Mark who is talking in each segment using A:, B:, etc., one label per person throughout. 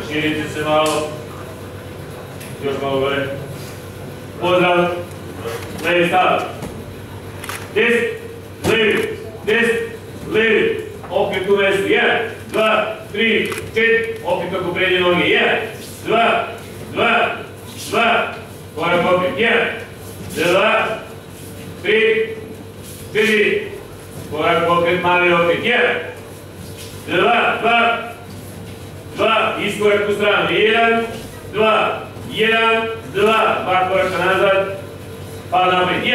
A: Raširite se malo. Još malo gore. Pozdrav. Levi stav. Desni, levi, desni, levi. Opet u mestu. 1, 2, 3, 4. Opet kako prednje noge. 1, 2, 2, 2. Korak opet. 1, 2, 3, 4. Korak opet mali opet. 1, 2, 2, 2. Iskorak u stranu. 1, 2, 1, 2. 2 koraka nazad. Pad napred. 1.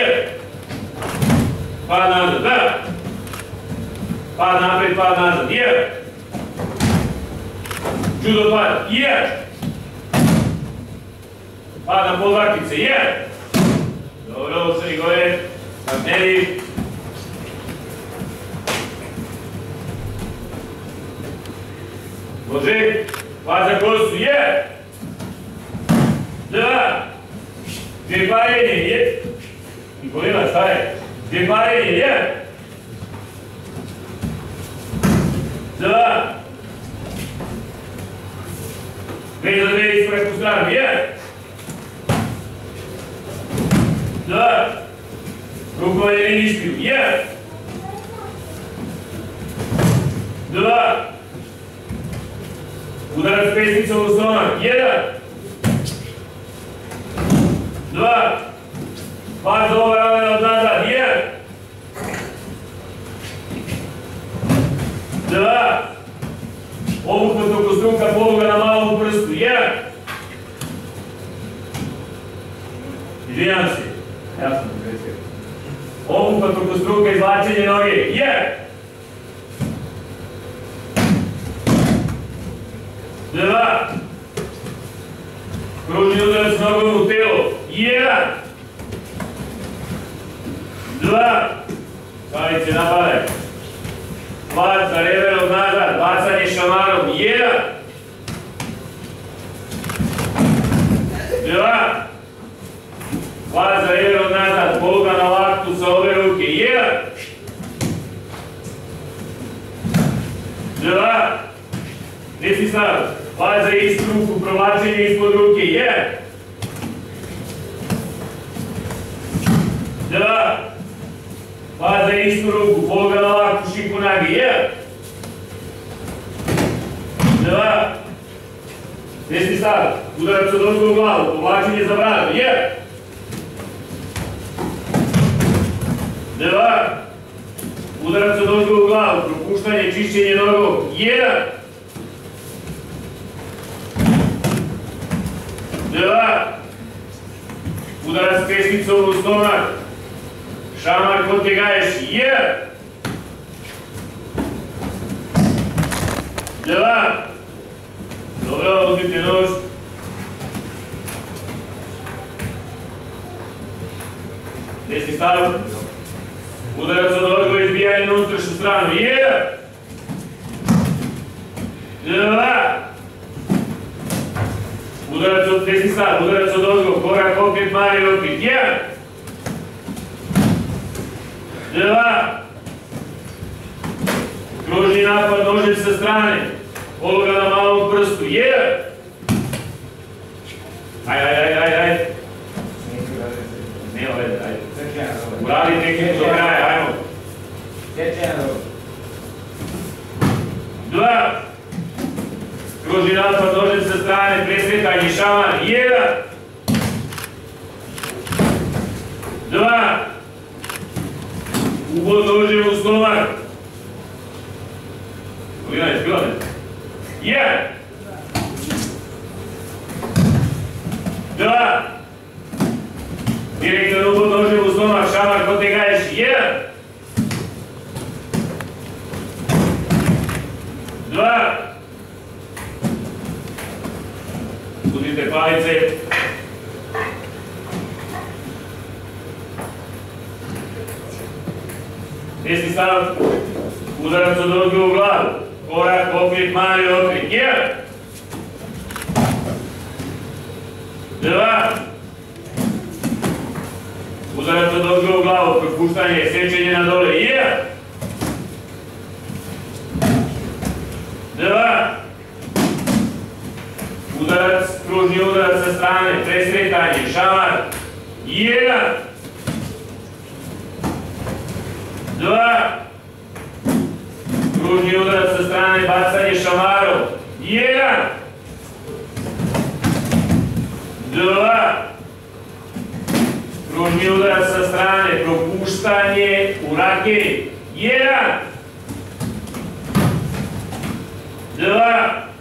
A: Pad nazad. 2. Pad napred, pad nazad. 1. Judo pad. 1. Pad na podvakice. 1. Dobro, usrni gore. Partneri. Može. Pad za kosu. 1. 2. Dvije parenje. Nikolina, staje. Dvije parenje. 1. 2. 2 za 2 iskorak u stranu. 1. 2. Rukovanje linišpiju. 1. 2. Udarac pesnicom u stomak. 1. 2. Pad za ova ramena od nazad. 1. 2. Obuknut oko struka poluga na malom prstu. 1. Izvinjam se. Ja sam pogresio. Obuknut oko struka, izvlačenje noge. 1. 2. Kružni udarac nogom u telo. 1. 2. Stavice napadaj. Pad za rever od nazad. Bacanje šamarom. 1. 2. Pad za rever od nazad. Poluga na laktu sa obe ruke. 1. 2. Desni stav. Pad za istu ruku. Provlačenje ispod ruke. 1. 2. Pad za istu ruku. Poluga na laktu. Šipu nagi. 1. 2. Desni stav. Udarac od ozgo u glavu. Povlačenje za bradu. 1. 2. Udarac od ozgo u glavu. Propuštanje, čišćenje nogom. 1. 2. Udarac pesnicom u stomak. Šamar kod te gaješ. 1. 2. Dobro, uzmite nož. Desni stav. Udarac od ozgo, izbijanje na unutrašnju stranu. 1. 2. Udarac od desni stav, udarac od ozgo, korak opet mali opet. 1. 2. Kružni napad nožem sa strane. Poluga na malom prstu. 1. Ajde. Nema vede, ajde. Uradi tehniku do kraja, ajmo. 2. Kružni napad nožem sa strane, presretanje šaman. 1. 2. Ubod nožem u stomak. Kolina je zbilane. 1. 2. Direktor ubod nožem u stomak, šaman kod te gaješ. 1. 2. Uzmite palice. Desni stav. Udarac od ozgo u glavu. Korak, opet, mali okret. 1. 2. Udarac od ozgo u glavu. Propuštanje, sečenje na dole. 1. 2. kružni udarac sa strane, presretanje, šamar. 1, 2, kružni udarac sa strane, bacanje šamarom. 1, 2, kružni udarac sa strane, propuštanje u raket. 1, 2,